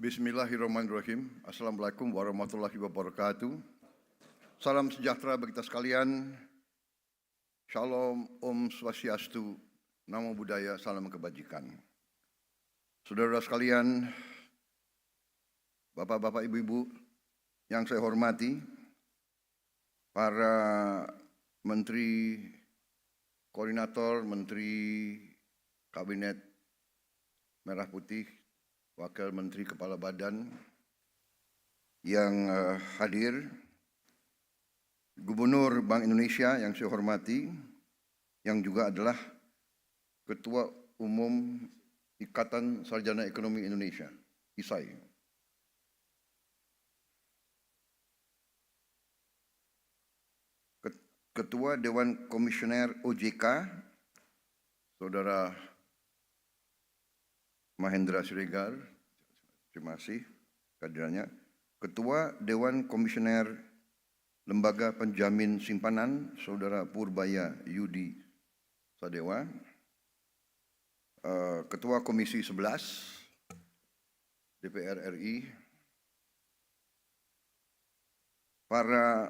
Bismillahirrahmanirrahim. Assalamualaikum warahmatullahi wabarakatuh. Salam sejahtera bagi kita sekalian. Shalom, Om Swastiastu, Namo Buddhaya, salam kebajikan. Saudara sekalian, Bapak-bapak, Ibu-ibu yang saya hormati, para Menteri Koordinator, Menteri Kabinet Merah Putih, Wakil Menteri Kepala Badan yang hadir, Gubernur Bank Indonesia yang saya hormati, yang juga adalah Ketua Umum Ikatan Sarjana Ekonomi Indonesia, ISAI. Ketua Dewan Komisioner OJK, Saudara Mahendra Siregar, terima kasih kehadirannya. Ketua Dewan Komisioner Lembaga Penjamin Simpanan, Saudara Purbaya Yudi Sadewa. Ketua Komisi 11 DPR RI. Para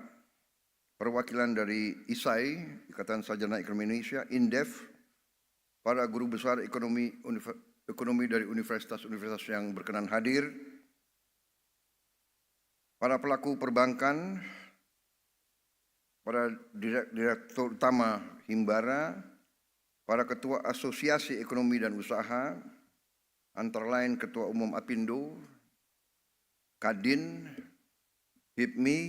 perwakilan dari ISAI, Ikatan Sarjana Ekonomi Indonesia, INDEF, para guru besar ekonomi dari universitas-universitas yang berkenan hadir, para pelaku perbankan, para direktur utama Himbara, para ketua asosiasi ekonomi dan usaha, antara lain Ketua Umum Apindo, Kadin, HIPMI,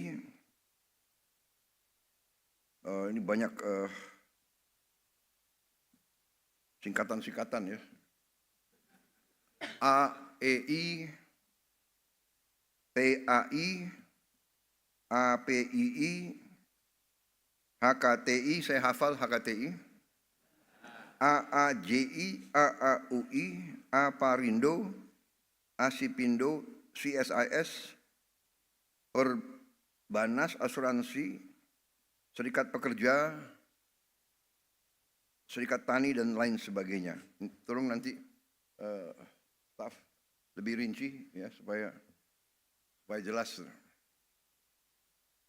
ini banyak singkatan-singkatan ya. AEI, PAI, APII, HKTI, saya hafal HKTI, AAJI, AAUI, AParindo, ASIPindo, CSIS, Perbanas Asuransi, Serikat Pekerja, Serikat Tani, dan lain sebagainya. Tolong nanti staf lebih rinci ya supaya jelas.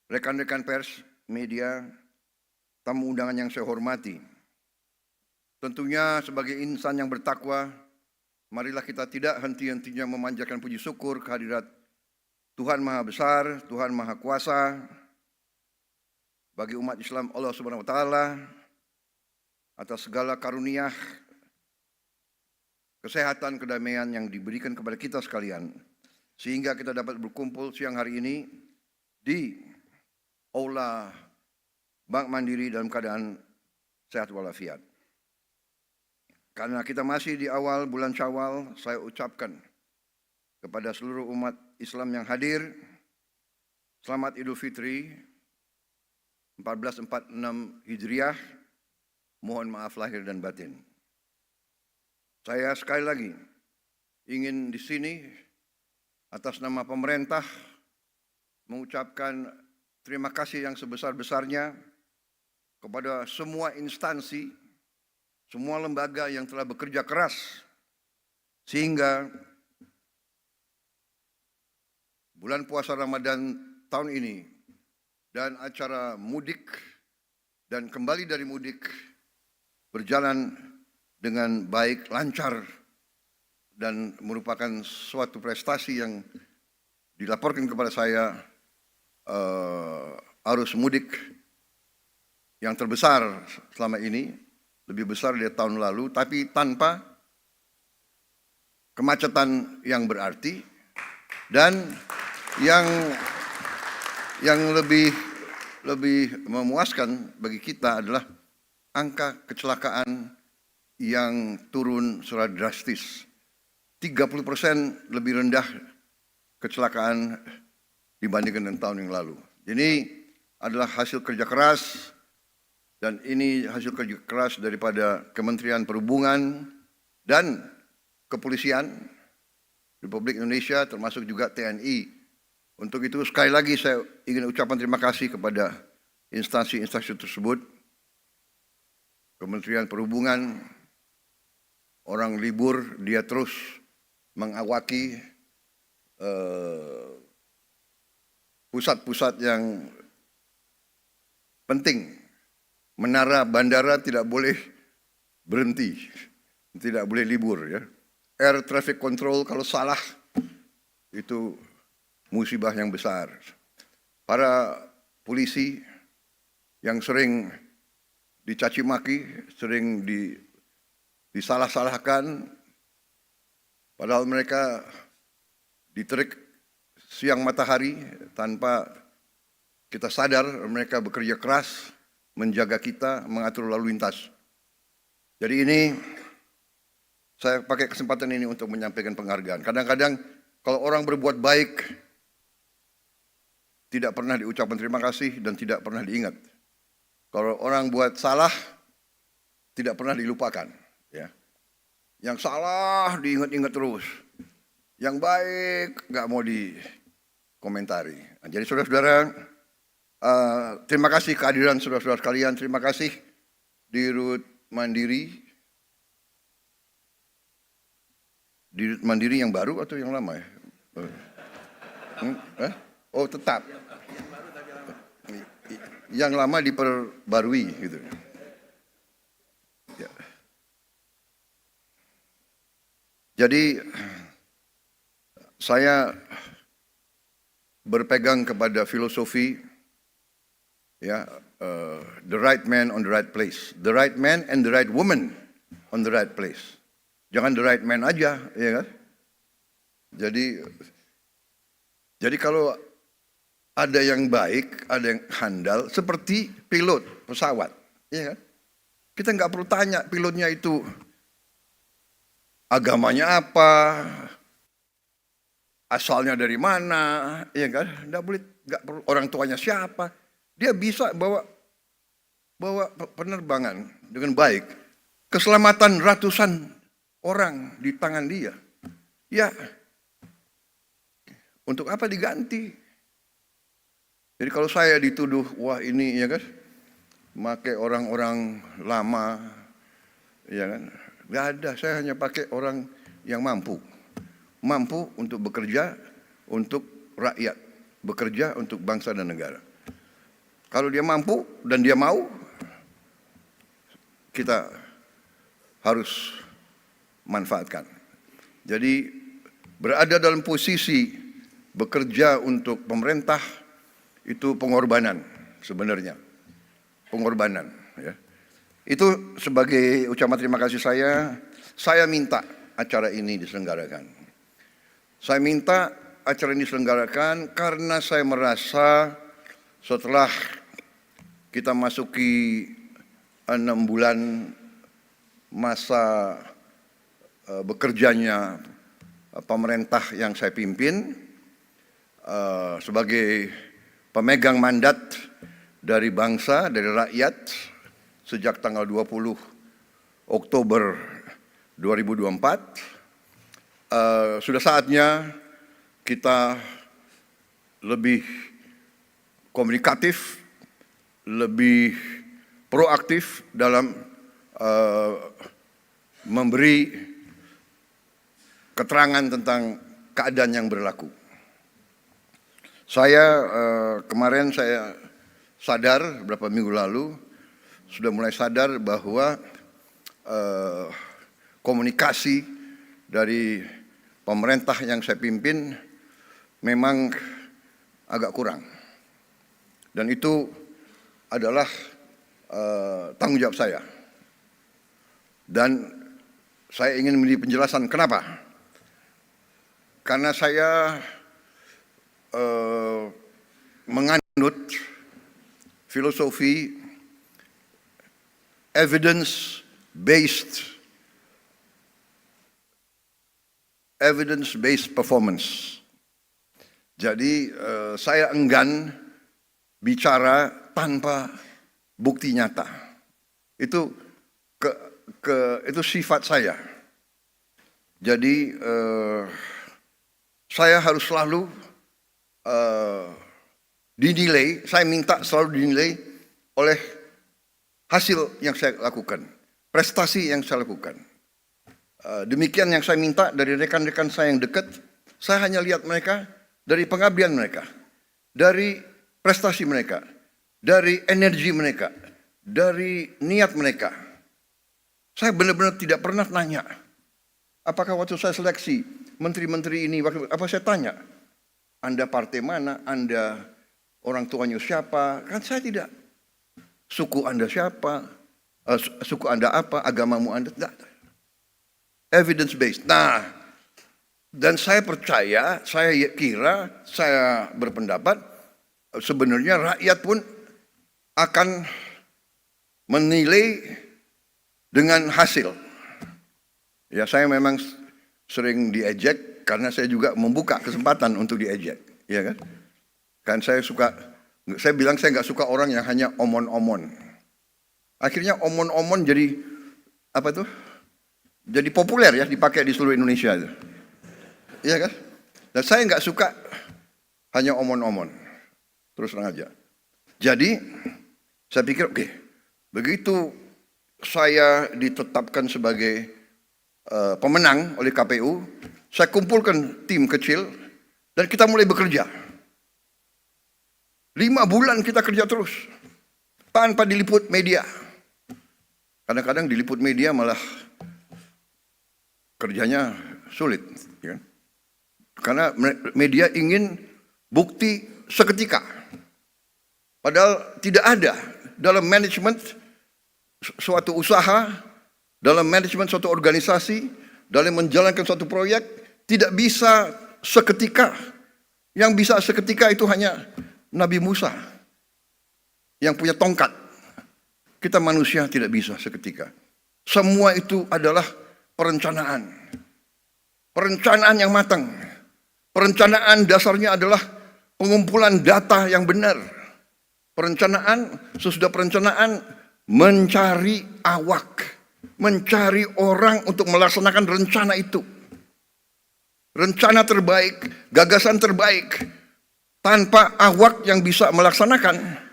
Rekan-rekan pers, media, tamu undangan yang saya hormati. Tentunya sebagai insan yang bertakwa, marilah kita tidak henti-hentinya memanjatkan puji syukur kehadirat Tuhan Maha Besar, Tuhan Maha Kuasa, bagi umat Islam Allah Subhanahu wa Ta'ala, atas segala karunia kesehatan, kedamaian yang diberikan kepada kita sekalian, sehingga kita dapat berkumpul siang hari ini di Aula Bank Mandiri dalam keadaan sehat walafiat. Karena kita masih di awal bulan Syawal, saya ucapkan kepada seluruh umat Islam yang hadir, selamat Idul Fitri 1446 Hijriah, mohon maaf lahir dan batin. Saya sekali lagi ingin di sini atas nama pemerintah mengucapkan terima kasih yang sebesar-besarnya kepada semua instansi, semua lembaga yang telah bekerja keras sehingga bulan puasa Ramadan tahun ini dan acara mudik dan kembali dari mudik berjalan dengan baik, lancar, dan merupakan suatu prestasi yang dilaporkan kepada saya, arus mudik yang terbesar selama ini, lebih besar dari tahun lalu, tapi tanpa kemacetan yang berarti, dan yang lebih memuaskan bagi kita adalah angka kecelakaan yang turun secara drastis. 30% lebih rendah kecelakaan dibandingkan dengan tahun yang lalu. Ini adalah hasil kerja keras, dan ini hasil kerja keras daripada Kementerian Perhubungan dan Kepolisian Republik Indonesia, termasuk juga TNI. Untuk itu sekali lagi saya ingin ucapkan terima kasih kepada instansi-instansi tersebut. Kementerian Perhubungan, orang libur dia terus mengawaki pusat-pusat yang penting. Menara bandara tidak boleh berhenti, tidak boleh libur ya. Air traffic control kalau salah itu musibah yang besar. Para polisi yang sering dicaci maki, sering disalah-salahkan, padahal mereka diterik siang matahari tanpa kita sadar mereka bekerja keras menjaga kita, mengatur lalu lintas. Jadi ini saya pakai kesempatan ini untuk menyampaikan penghargaan. Kadang-kadang kalau orang berbuat baik tidak pernah diucapkan terima kasih dan tidak pernah diingat. Kalau orang buat salah tidak pernah dilupakan. Ya. Yang salah diingat-ingat terus. Yang baik nggak mau dikomentari. Nah, jadi saudara-saudara, terima kasih kehadiran saudara-saudara sekalian. Terima kasih Dirut Mandiri. Dirut Mandiri yang baru atau yang lama ya? Oh tetap. Yang lama diperbarui gitu. Ya. Jadi saya berpegang kepada filosofi ya, the right man on the right place, the right man and the right woman on the right place. Jangan the right man aja, ya kan? Jadi kalau ada yang baik, ada yang handal, seperti pilot pesawat, ya kan? Kita nggak perlu tanya pilotnya itu agamanya apa, asalnya dari mana, ya kan? Nggak perlu orang tuanya siapa. Dia bisa bawa penerbangan dengan baik. Keselamatan ratusan orang di tangan dia. Ya, untuk apa diganti? Jadi kalau saya dituduh, wah ini ya kan, pakai orang-orang lama, ya kan? Nggak ada, saya hanya pakai orang yang mampu untuk bekerja untuk rakyat, bekerja untuk bangsa dan negara. Kalau dia mampu dan dia mau, kita harus manfaatkan. Jadi berada dalam posisi bekerja untuk pemerintah itu pengorbanan sebenarnya, pengorbanan. Ya. Itu sebagai ucapan terima kasih saya minta acara ini diselenggarakan. Saya minta acara ini diselenggarakan karena saya merasa setelah kita masuki 6 bulan masa bekerjanya pemerintah yang saya pimpin sebagai pemegang mandat dari bangsa, dari rakyat sejak tanggal 20 Oktober 2024, sudah saatnya kita lebih komunikatif, lebih proaktif dalam memberi keterangan tentang keadaan yang berlaku. Kemarin saya sadar beberapa minggu lalu sudah mulai sadar bahwa komunikasi dari pemerintah yang saya pimpin memang agak kurang. Dan itu adalah tanggung jawab saya. Dan saya ingin memberi penjelasan kenapa. Karena saya menganut filosofi evidence-based performance. Jadi saya enggan bicara tanpa bukti nyata. Itu itu sifat saya. Jadi saya harus selalu dinilai, saya minta selalu dinilai oleh hasil yang saya lakukan, prestasi yang saya lakukan. Demikian yang saya minta dari rekan-rekan saya yang dekat, Saya hanya lihat mereka dari pengabdian mereka, dari prestasi mereka, dari energi mereka, dari niat mereka. Saya benar-benar tidak pernah tanya, apakah waktu saya seleksi menteri-menteri ini, apa saya tanya, Anda partai mana, Anda orang tuanya siapa? Kan saya tidak. Suku Anda siapa? Suku Anda apa? Agamamu Anda? Tidak. Evidence based. Nah, dan saya percaya, saya kira, saya berpendapat, sebenarnya rakyat pun akan menilai dengan hasil. Ya, saya memang sering diejek karena saya juga membuka kesempatan untuk diejek, ya kan? Kan saya bilang saya nggak suka orang yang hanya omon-omon. Akhirnya omon-omon jadi apa tuh? Jadi populer ya, dipakai di seluruh Indonesia itu. Iya kan? Dan saya nggak suka hanya omon-omon. Terus terang aja. Jadi saya pikir oke, begitu saya ditetapkan sebagai pemenang oleh KPU, saya kumpulkan tim kecil dan kita mulai bekerja. 5 bulan kita kerja terus tanpa diliput media. Kadang-kadang diliput media malah kerjanya sulit, ya. Karena media ingin bukti seketika. Padahal tidak ada dalam manajemen suatu usaha, dalam manajemen suatu organisasi, dalam menjalankan suatu proyek, tidak bisa seketika. Yang bisa seketika itu hanya Nabi Musa yang punya tongkat. Kita manusia tidak bisa seketika. Semua itu adalah perencanaan. Perencanaan yang matang. Perencanaan dasarnya adalah pengumpulan data yang benar. Perencanaan, sesudah perencanaan mencari awak, mencari orang untuk melaksanakan rencana itu. Rencana terbaik, gagasan terbaik, tanpa awak yang bisa melaksanakan,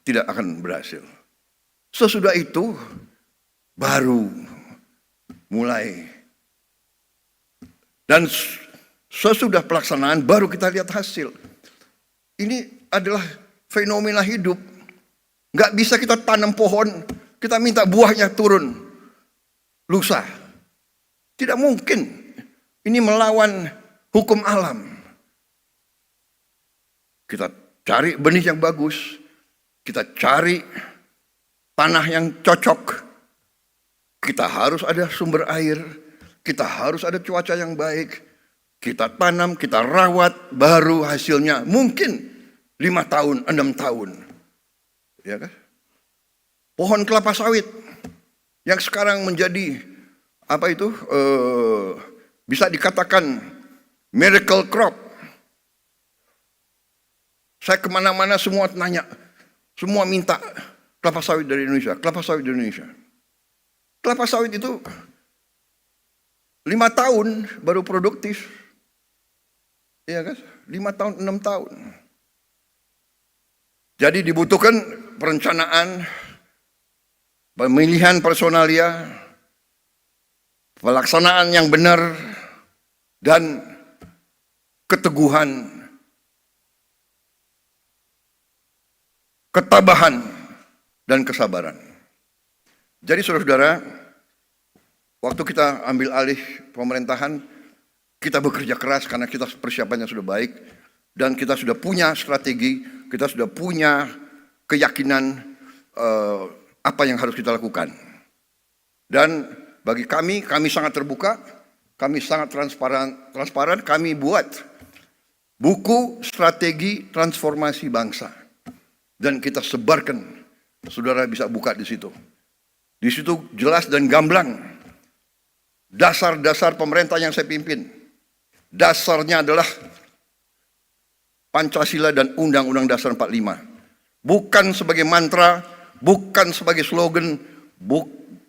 tidak akan berhasil. Sesudah itu, baru mulai. Dan sesudah pelaksanaan, baru kita lihat hasil. Ini adalah fenomena hidup. Nggak bisa kita tanam pohon, kita minta buahnya turun lusa. Tidak mungkin. Ini melawan hukum alam. Kita cari benih yang bagus, kita cari tanah yang cocok, kita harus ada sumber air, kita harus ada cuaca yang baik, kita tanam, kita rawat, baru hasilnya mungkin 5 tahun, 6 tahun. Ya kan? Pohon kelapa sawit yang sekarang menjadi apa itu bisa dikatakan miracle crop. Saya kemana-mana semua nanya, semua minta kelapa sawit dari Indonesia, kelapa sawit dari Indonesia. Kelapa sawit itu 5 tahun baru produktif. Iya kan? 5 tahun, 6 tahun. Jadi dibutuhkan perencanaan, pemilihan personalia, pelaksanaan yang benar, dan keteguhan, ketabahan, dan kesabaran. Jadi saudara-saudara, waktu kita ambil alih pemerintahan, kita bekerja keras karena kita persiapannya sudah baik, dan kita sudah punya strategi, kita sudah punya keyakinan apa yang harus kita lakukan. Dan bagi kami sangat terbuka, kami sangat transparan, kami buat buku strategi transformasi bangsa. Dan kita sebarkan, saudara bisa buka di situ. Di situ jelas dan gamblang dasar-dasar pemerintah yang saya pimpin. Dasarnya adalah Pancasila dan Undang-Undang Dasar 45. Bukan sebagai mantra, bukan sebagai slogan,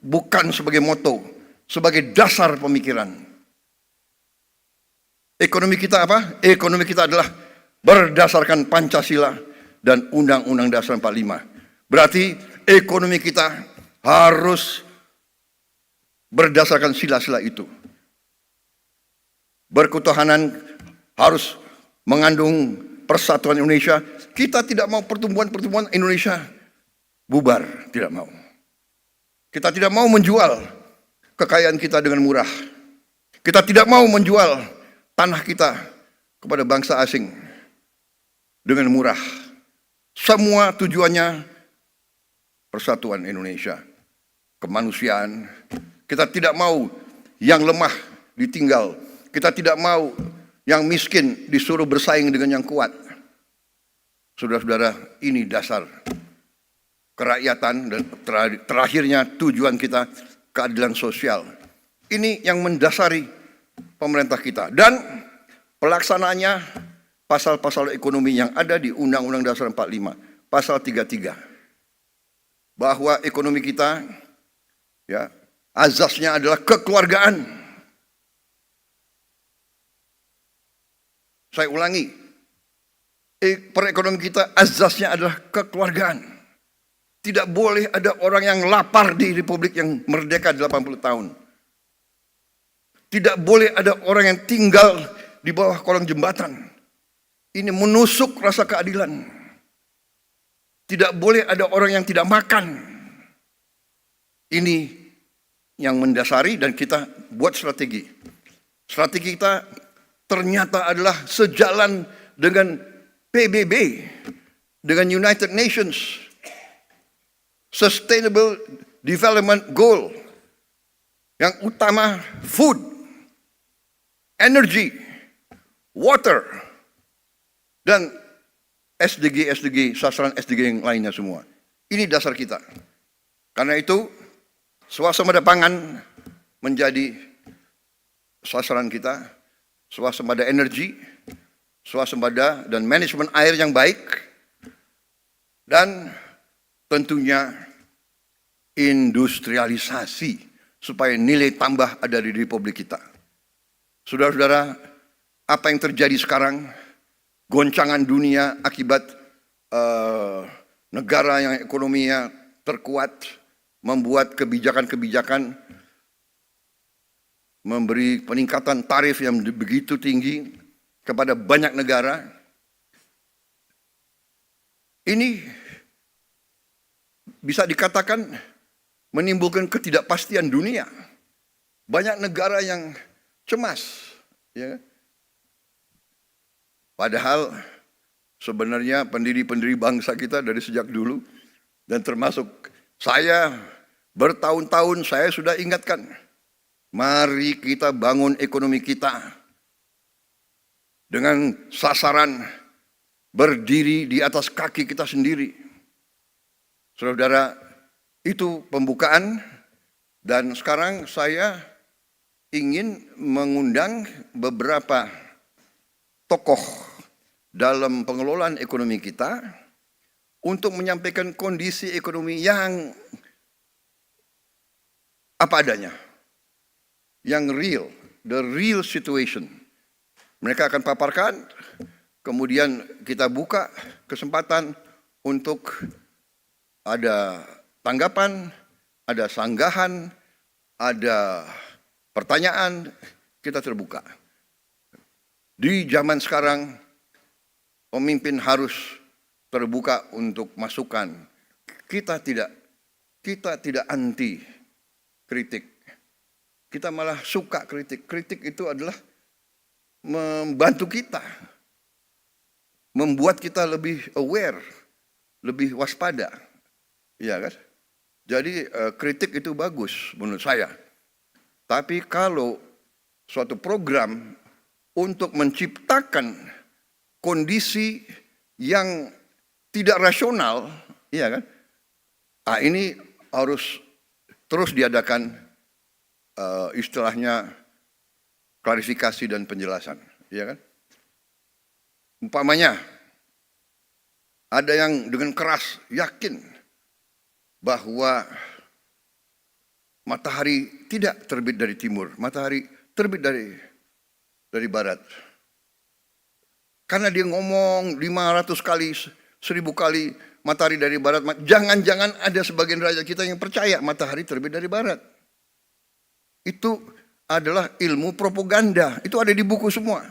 bukan sebagai moto, sebagai dasar pemikiran. Ekonomi kita apa? Ekonomi kita adalah berdasarkan Pancasila dan Undang-Undang Dasar 45. Berarti ekonomi kita harus berdasarkan sila-sila itu. berketuhanan harus mengandung persatuan Indonesia. Kita tidak mau pertumbuhan Indonesia bubar, tidak mau. Kita tidak mau menjual kekayaan kita dengan murah. Kita tidak mau menjual tanah kita kepada bangsa asing dengan murah. Semua tujuannya persatuan Indonesia, kemanusiaan. Kita tidak mau yang lemah ditinggal. Kita tidak mau yang miskin disuruh bersaing dengan yang kuat. Saudara-saudara, ini dasar kerakyatan dan terakhirnya tujuan kita keadilan sosial. Ini yang mendasari pemerintah kita. Dan pelaksanaannya pasal-pasal ekonomi yang ada di Undang-Undang Dasar 45, pasal 33. Bahwa ekonomi kita ya azasnya adalah kekeluargaan. Saya ulangi, perekonomian kita azasnya adalah kekeluargaan. Tidak boleh ada orang yang lapar di Republik yang merdeka 80 tahun. Tidak boleh ada orang yang tinggal di bawah kolong jembatan. Ini menusuk rasa keadilan. Tidak boleh ada orang yang tidak makan. Ini yang mendasari dan kita buat strategi. Strategi kita ternyata adalah sejalan dengan PBB, dengan United Nations Sustainable Development Goal. Yang utama food, energy, water, dan SDG, sasaran SDG yang lainnya semua. Ini dasar kita. Karena itu, swasembada pangan menjadi sasaran kita, swasembada energi, swasembada dan manajemen air yang baik, dan tentunya industrialisasi supaya nilai tambah ada di Republik kita. Saudara-saudara, apa yang terjadi sekarang, goncangan dunia akibat negara yang ekonominya terkuat, membuat kebijakan-kebijakan, memberi peningkatan tarif yang begitu tinggi kepada banyak negara. Ini bisa dikatakan menimbulkan ketidakpastian dunia. Banyak negara yang cemas, ya. Padahal sebenarnya pendiri-pendiri bangsa kita dari sejak dulu, dan termasuk saya bertahun-tahun saya sudah ingatkan, mari kita bangun ekonomi kita dengan sasaran berdiri di atas kaki kita sendiri. Saudara, itu pembukaan, dan sekarang saya ingin mengundang beberapa tokoh dalam pengelolaan ekonomi kita untuk menyampaikan kondisi ekonomi yang apa adanya, yang real, the real situation. Mereka akan paparkan, kemudian kita buka kesempatan untuk ada tanggapan, ada sanggahan, ada pertanyaan, kita terbuka. Di zaman sekarang, pemimpin harus terbuka untuk masukan. Kita tidak anti kritik. Kita malah suka kritik. Kritik itu adalah membantu kita, membuat kita lebih aware, lebih waspada. Iya kan? Jadi kritik itu bagus menurut saya. Tapi kalau suatu program untuk menciptakan kondisi yang tidak rasional, iya kan? Ah, ini harus terus diadakan istilahnya klarifikasi dan penjelasan, iya kan? Umpamanya ada yang dengan keras yakin bahwa matahari tidak terbit dari timur, matahari terbit dari barat. Karena dia ngomong 500 kali, 1000 kali matahari dari barat, jangan-jangan ada sebagian rakyat kita yang percaya matahari terbit dari barat. Itu adalah ilmu propaganda. Itu ada di buku semua.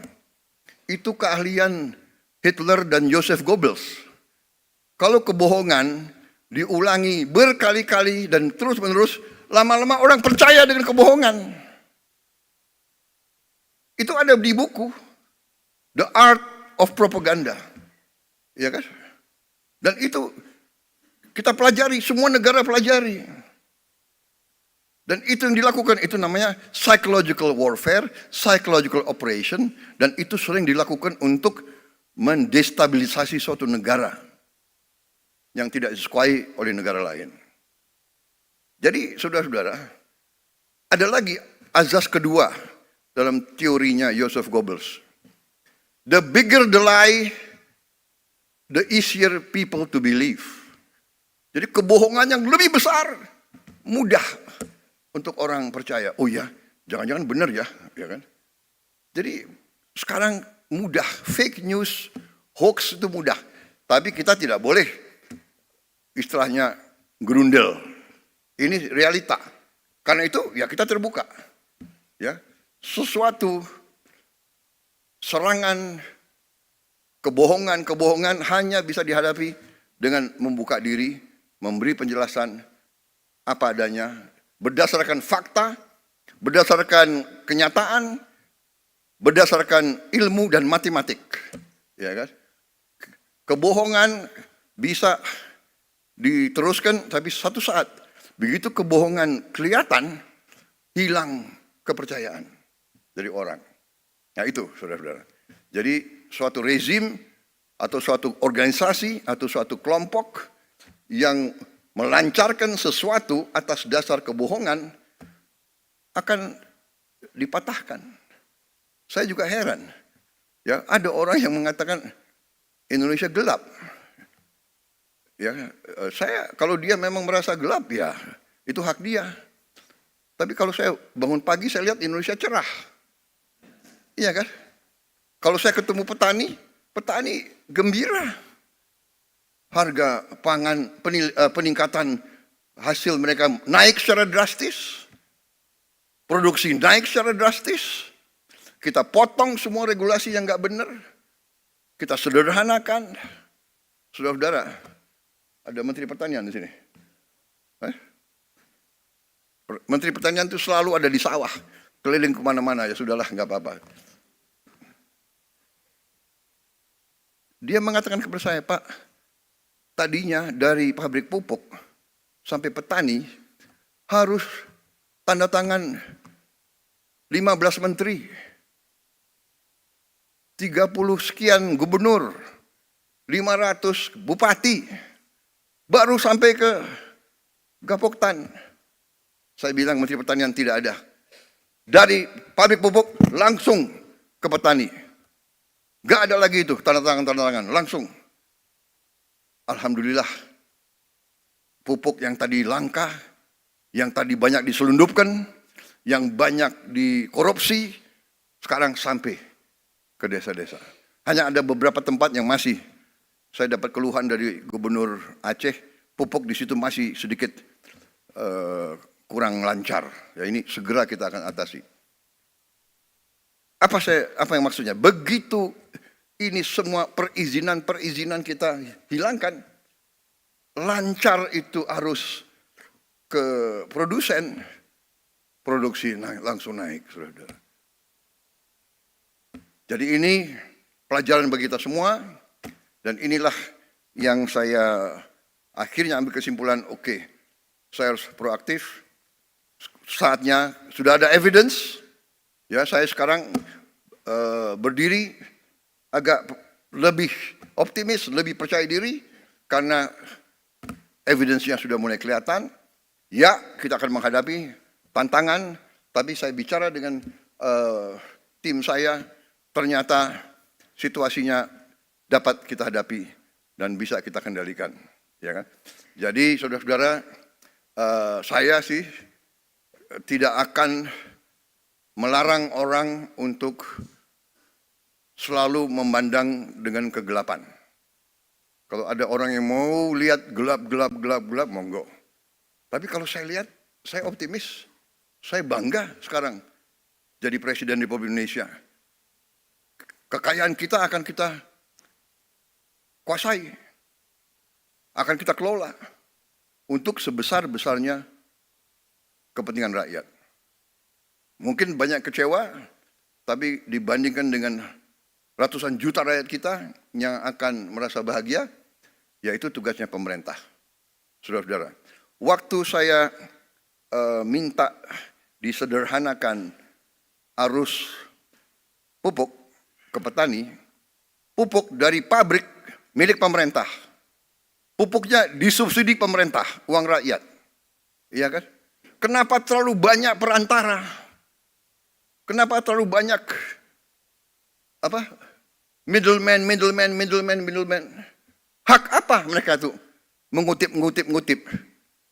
Itu keahlian Hitler dan Joseph Goebbels. Kalau kebohongan diulangi berkali-kali dan terus-menerus, lama-lama orang percaya dengan kebohongan. Itu ada di buku The Art of Propaganda. Ya kan? Dan itu kita pelajari, semua negara pelajari. Dan itu yang dilakukan, itu namanya psychological warfare, psychological operation, dan itu sering dilakukan untuk mendestabilisasi suatu negara yang tidak disukai oleh negara lain. Jadi saudara-saudara, ada lagi azas kedua dalam teorinya Joseph Goebbels. The bigger the lie, the easier people to believe. Jadi kebohongan yang lebih besar, mudah untuk orang percaya. Oh ya, jangan-jangan benar ya, ya kan? Jadi sekarang mudah, fake news, hoax itu mudah. Tapi kita tidak boleh istilahnya gerundel. Ini realita. Karena itu ya kita terbuka. Ya, sesuatu serangan kebohongan hanya bisa dihadapi dengan membuka diri, memberi penjelasan apa adanya, berdasarkan fakta, berdasarkan kenyataan, berdasarkan ilmu dan matematik. Ya kan? Kebohongan bisa diteruskan, tapi satu saat begitu kebohongan kelihatan, hilang kepercayaan dari orang. Nah itu saudara-saudara. Jadi suatu rezim atau suatu organisasi atau suatu kelompok yang melancarkan sesuatu atas dasar kebohongan akan dipatahkan. Saya juga heran. Ya, ada orang yang mengatakan Indonesia gelap. Ya, saya kalau dia memang merasa gelap ya itu hak dia. Tapi kalau saya bangun pagi saya lihat Indonesia cerah. Iya kan? Kalau saya ketemu petani, petani gembira. Harga pangan, peningkatan hasil mereka naik secara drastis. Produksi naik secara drastis. Kita potong semua regulasi yang nggak benar. Kita sederhanakan. Saudara-saudara, ada Menteri Pertanian di sini. Menteri Pertanian itu selalu ada di sawah, keliling kemana-mana, ya sudahlah, nggak apa-apa. Dia mengatakan kepada saya, Pak, tadinya dari pabrik pupuk sampai petani harus tanda tangan 15 menteri, 30 sekian gubernur, 500 bupati, baru sampai ke Gapoktan. Saya bilang Menteri Pertanian tidak ada. Dari pabrik pupuk langsung ke petani. Gak ada lagi itu tanda tangan, langsung. Alhamdulillah. Pupuk yang tadi langka, yang tadi banyak diselundupkan, yang banyak dikorupsi, sekarang sampai ke desa-desa. Hanya ada beberapa tempat yang masih, saya dapat keluhan dari Gubernur Aceh, pupuk di situ masih sedikit kurang lancar. Ya ini segera kita akan atasi. Apa yang maksudnya? Begitu ini semua perizinan kita hilangkan, lancar itu harus ke produsen, produksi langsung naik, saudara. Jadi ini pelajaran bagi kita semua, dan inilah yang saya akhirnya ambil kesimpulan, oke, saya harus proaktif. Saatnya sudah ada evidence, ya saya sekarang berdiri agak lebih optimis, lebih percaya diri karena evidence-nya sudah mulai kelihatan. Ya, kita akan menghadapi tantangan, tapi saya bicara dengan tim saya, ternyata situasinya dapat kita hadapi dan bisa kita kendalikan, ya kan? Jadi saudara-saudara, saya sih tidak akan melarang orang untuk selalu memandang dengan kegelapan. Kalau ada orang yang mau lihat gelap, monggo. Tapi kalau saya lihat, saya optimis, saya bangga sekarang. jadi Presiden Republik Indonesia. Kekayaan kita akan kita kuasai, akan kita kelola untuk sebesar-besarnya kepentingan rakyat. Mungkin banyak kecewa, tapi dibandingkan dengan ratusan juta rakyat kita yang akan merasa bahagia, yaitu tugasnya pemerintah. Saudara-saudara, waktu saya minta disederhanakan arus pupuk ke petani, pupuk dari pabrik milik pemerintah, pupuknya disubsidi pemerintah, uang rakyat, iya kan? Kenapa terlalu banyak perantara? Kenapa terlalu banyak middleman? Hak apa mereka tuh mengutip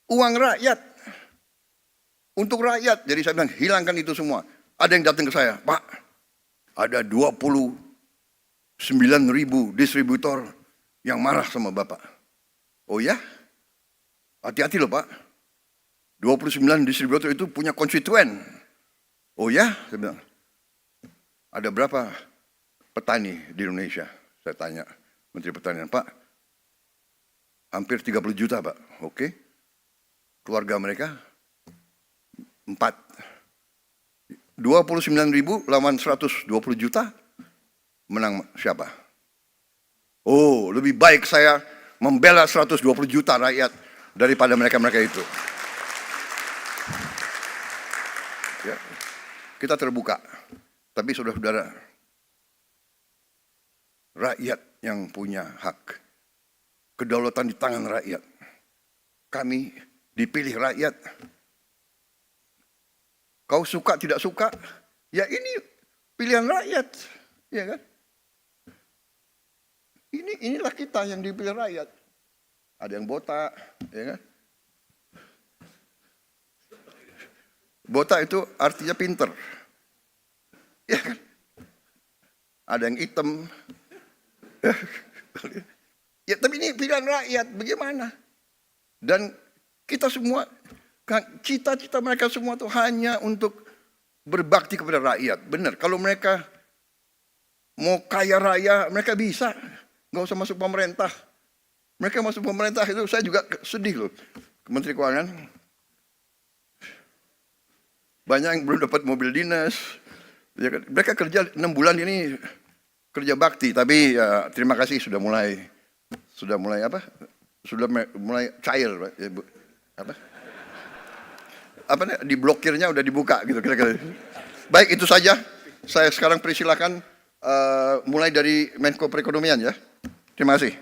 uang rakyat untuk rakyat? Jadi saya bilang hilangkan itu semua. Ada yang datang ke saya, Pak, ada 29.000 distributor yang marah sama Bapak. Oh ya? Hati-hati loh Pak. 29 distributor itu punya konstituen. Oh ya? Saya bilang. Ada berapa petani di Indonesia? Saya tanya Menteri Pertanian, Pak. Hampir 30 juta Pak. Oke. Keluarga mereka 4. 29.000 lawan 120 juta, menang siapa? Oh, lebih baik saya membela 120 juta rakyat daripada mereka-mereka itu. Ya, kita terbuka. Tapi saudara-saudara, rakyat yang punya hak. Kedaulatan di tangan rakyat. Kami dipilih rakyat. Kau suka tidak suka, ya ini pilihan rakyat, ya kan? Inilah kita yang dipilih rakyat. Ada yang botak, ya kan? Botak itu artinya pinter, ya kan? Ada yang hitam, ya tapi ini pilihan rakyat, bagaimana? Dan kita semua, cita-cita mereka semua itu hanya untuk berbakti kepada rakyat. Benar, kalau mereka mau kaya raya, mereka bisa. Nggak usah masuk pemerintah. Mereka masuk pemerintah itu, saya juga sedih loh. Menteri Keuangan, banyak yang belum dapat mobil dinas. Mereka kerja 6 bulan ini, kerja bakti. Tapi ya, terima kasih sudah mulai apa? Sudah mulai cair, ya, Bu. Diblokirnya udah dibuka gitu kira-kira. Baik, itu saja. Saya sekarang persilakan mulai dari Menko Perekonomian ya. Terima kasih.